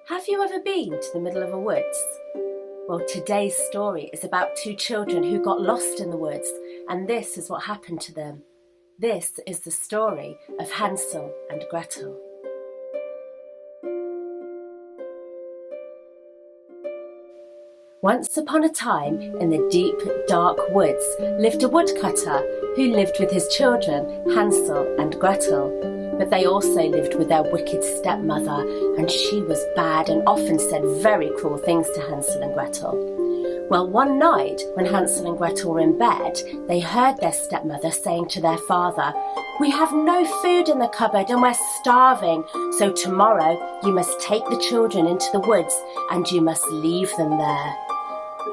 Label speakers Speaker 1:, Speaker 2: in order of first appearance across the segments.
Speaker 1: Have you ever been to the middle of a woods? Well, today's story is about two children who got lost in the woods, and this is what happened to them. This is the story of Hansel and Gretel. Once upon a time, in the deep, dark woods, lived a woodcutter who lived with his children, Hansel and Gretel. But they also lived with their wicked stepmother, and she was bad and often said very cruel things to Hansel and Gretel. Well, one night, when Hansel and Gretel were in bed, they heard their stepmother saying to their father, "We have no food in the cupboard and we're starving, so tomorrow you must take the children into the woods and you must leave them there."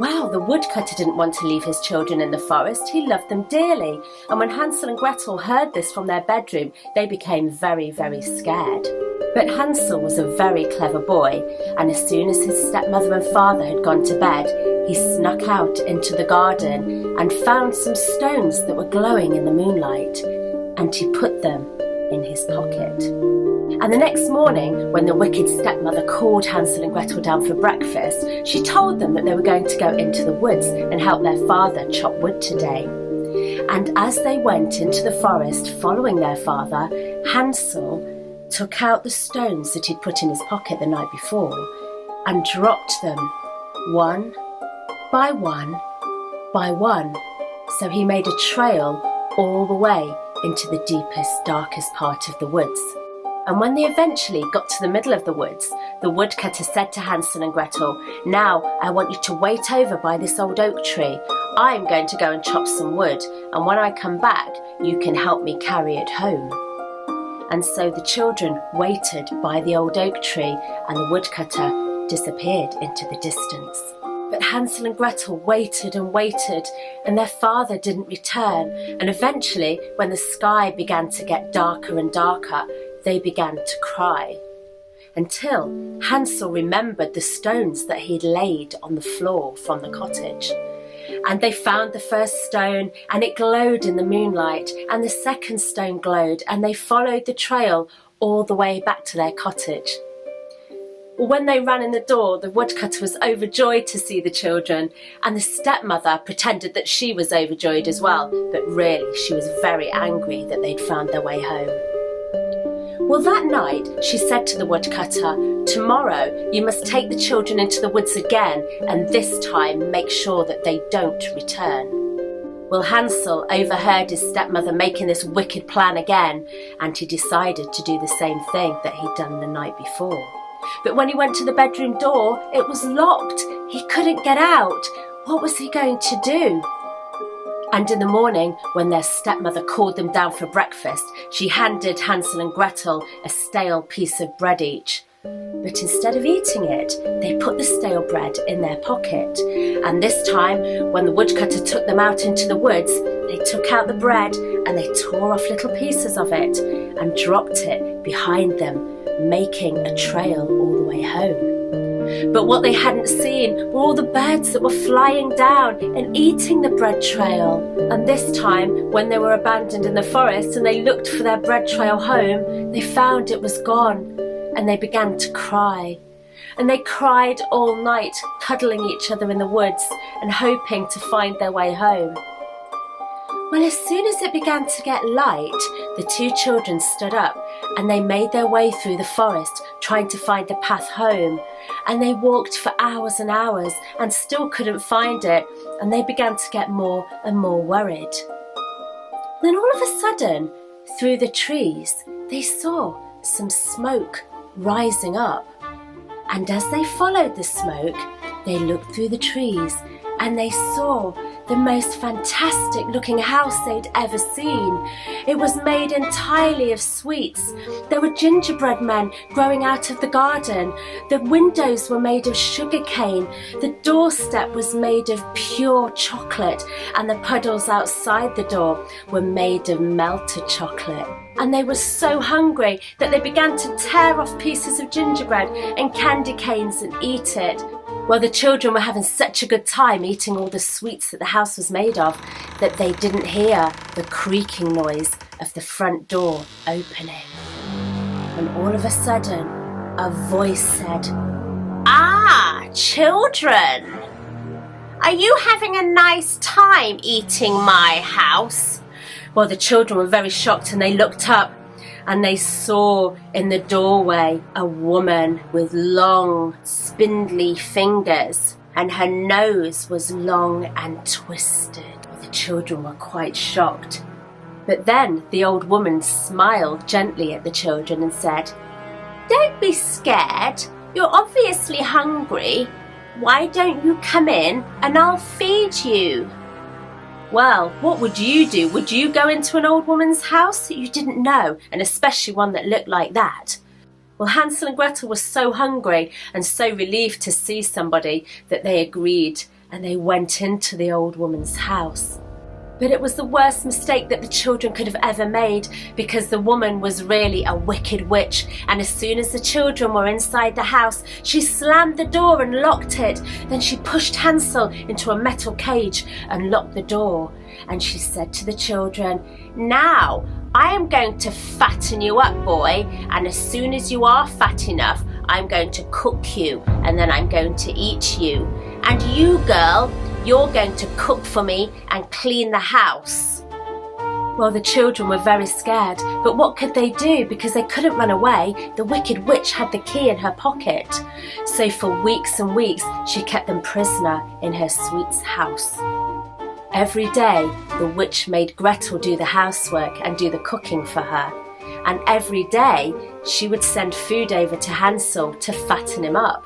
Speaker 1: Well, the woodcutter didn't want to leave his children in the forest. He loved them dearly. And when Hansel and Gretel heard this from their bedroom, they became very, very scared. But Hansel was a very clever boy, and as soon as his stepmother and father had gone to bed, he snuck out into the garden and found some stones that were glowing in the moonlight, and he put them in his pocket. And the next morning, when the wicked stepmother called Hansel and Gretel down for breakfast, she told them that they were going to go into the woods and help their father chop wood today. And as they went into the forest following their father, Hansel took out the stones that he'd put in his pocket the night before and dropped them one by one by one. So he made a trail all the way into the deepest, darkest part of the woods. And when they eventually got to the middle of the woods, the woodcutter said to Hansel and Gretel, "Now I want you to wait over by this old oak tree. I'm going to go and chop some wood, and when I come back, you can help me carry it home." And so the children waited by the old oak tree, and the woodcutter disappeared into the distance. But Hansel and Gretel waited and waited, and their father didn't return. And eventually, when the sky began to get darker and darker, they began to cry, until Hansel remembered the stones that he'd laid on the floor from the cottage. And they found the first stone, and it glowed in the moonlight, and the second stone glowed, and they followed the trail all the way back to their cottage. Well, when they ran in the door, the woodcutter was overjoyed to see the children, and the stepmother pretended that she was overjoyed as well, but really she was very angry that they'd found their way home. Well, that night she said to the woodcutter, "Tomorrow you must take the children into the woods again, and this time make sure that they don't return." Well, Hansel overheard his stepmother making this wicked plan again, and he decided to do the same thing that he'd done the night before. But when he went to the bedroom door, it was locked. He couldn't get out. What was he going to do? And in the morning, when their stepmother called them down for breakfast, she handed Hansel and Gretel a stale piece of bread each. But instead of eating it, they put the stale bread in their pocket. And this time, when the woodcutter took them out into the woods, they took out the bread and they tore off little pieces of it and dropped it behind them, making a trail all the way home. But what they hadn't seen were all the birds that were flying down and eating the bread trail. And this time, when they were abandoned in the forest and they looked for their bread trail home, they found it was gone, and they began to cry. And they cried all night, cuddling each other in the woods and hoping to find their way home. Well, as soon as it began to get light, the two children stood up and they made their way through the forest, trying to find the path home. And they walked for hours and hours and still couldn't find it, and they began to get more and more worried. Then all of a sudden, through the trees, they saw some smoke rising up. And as they followed the smoke, they looked through the trees and they saw the most fantastic looking house they'd ever seen. It was made entirely of sweets. There were gingerbread men growing out of the garden. The windows were made of sugar cane. The doorstep was made of pure chocolate, and the puddles outside the door were made of melted chocolate. And they were so hungry that they began to tear off pieces of gingerbread and candy canes and eat it. Well, the children were having such a good time eating all the sweets that the house was made of that they didn't hear the creaking noise of the front door opening. And all of a sudden, a voice said, Ah, children! Are you having a nice time eating my house? Well, the children were very shocked and they looked up and they saw in the doorway a woman with long, spindly fingers, and her nose was long and twisted. The children were quite shocked. But then the old woman smiled gently at the children and said, "Don't be scared. You're obviously hungry. Why don't you come in and I'll feed you?" Well, what would you do? Would you go into an old woman's house that you didn't know, and especially one that looked like that? Well, Hansel and Gretel were so hungry and so relieved to see somebody that they agreed and they went into the old woman's house. But it was the worst mistake that the children could have ever made, because the woman was really a wicked witch, and as soon as the children were inside the house, she slammed the door and locked it. Then she pushed Hansel into a metal cage and locked the door, and she said to the children, "Now I am going to fatten you up, boy, and as soon as you are fat enough, I'm going to cook you, and then I'm going to eat you. And you, girl, you're going to cook for me and clean the house." Well, the children were very scared, but what could they do? Because they couldn't run away. The wicked witch had the key in her pocket. So for weeks and weeks, she kept them prisoner in her sweet's house. Every day, the witch made Gretel do the housework and do the cooking for her. And every day, she would send food over to Hansel to fatten him up.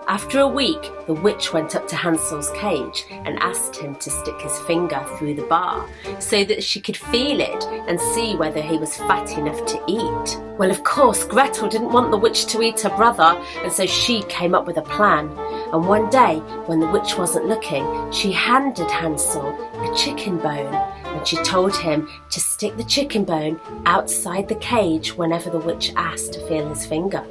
Speaker 1: After a week, the witch went up to Hansel's cage and asked him to stick his finger through the bar so that she could feel it and see whether he was fat enough to eat. Well, of course, Gretel didn't want the witch to eat her brother, and so she came up with a plan. And one day, when the witch wasn't looking, she handed Hansel a chicken bone, and she told him to stick the chicken bone outside the cage whenever the witch asked to feel his finger.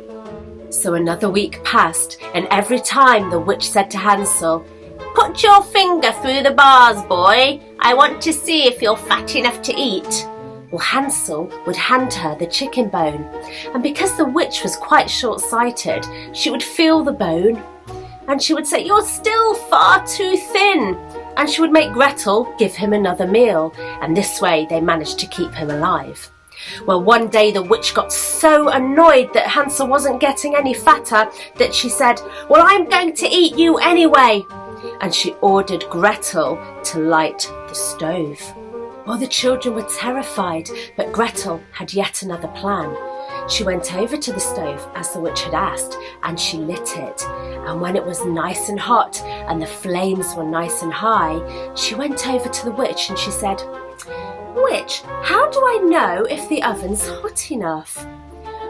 Speaker 1: So another week passed, and every time the witch said to Hansel, "Put your finger through the bars, boy. I want to see if you're fat enough to eat." Well, Hansel would hand her the chicken bone, and because the witch was quite short-sighted, she would feel the bone, and she would say, "You're still far too thin," and she would make Gretel give him another meal, and this way they managed to keep him alive. Well, one day the witch got so annoyed that Hansel wasn't getting any fatter that she said, "Well, I'm going to eat you anyway." And she ordered Gretel to light the stove. Well, the children were terrified, but Gretel had yet another plan. She went over to the stove as the witch had asked, and she lit it. And when it was nice and hot and the flames were nice and high, she went over to the witch and she said, "Witch, how do I know if the oven's hot enough?"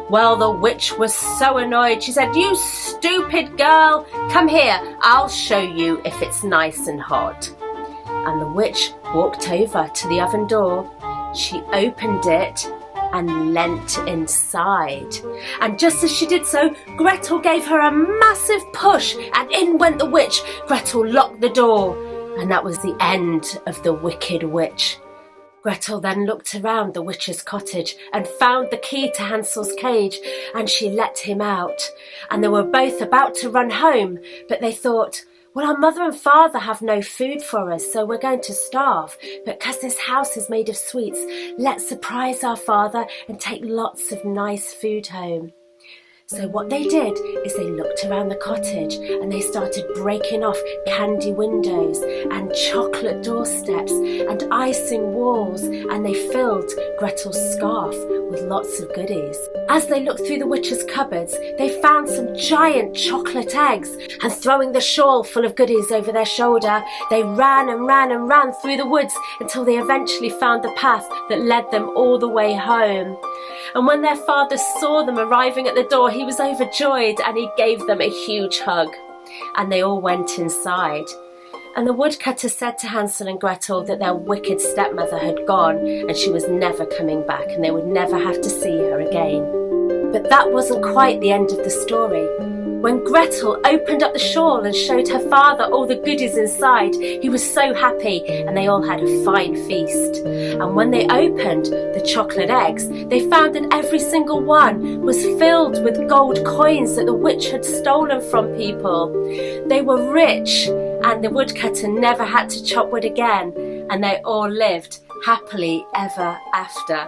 Speaker 1: Well, the witch was so annoyed. She said, "You stupid girl, come here, I'll show you if it's nice and hot." And the witch walked over to the oven door. She opened it and leant inside. And just as she did so, Gretel gave her a massive push, and in went the witch. Gretel locked the door, and that was the end of the wicked witch. Gretel then looked around the witch's cottage and found the key to Hansel's cage, and she let him out. And they were both about to run home, but they thought, "Well, our mother and father have no food for us, so we're going to starve. But because this house is made of sweets, let's surprise our father and take lots of nice food home." So what they did is they looked around the cottage and they started breaking off candy windows and chocolate doorsteps and icing walls, and they filled Gretel's scarf with lots of goodies. As they looked through the witch's cupboards, they found some giant chocolate eggs, and throwing the shawl full of goodies over their shoulder, they ran and ran and ran through the woods until they eventually found the path that led them all the way home. And when their father saw them arriving at the door, he was overjoyed and he gave them a huge hug. And they all went inside. And the woodcutter said to Hansel and Gretel that their wicked stepmother had gone and she was never coming back and they would never have to see her again. But that wasn't quite the end of the story. When Gretel opened up the shawl and showed her father all the goodies inside, he was so happy, and they all had a fine feast. And when they opened the chocolate eggs, they found that every single one was filled with gold coins that the witch had stolen from people. They were rich, and the woodcutter never had to chop wood again, and they all lived happily ever after.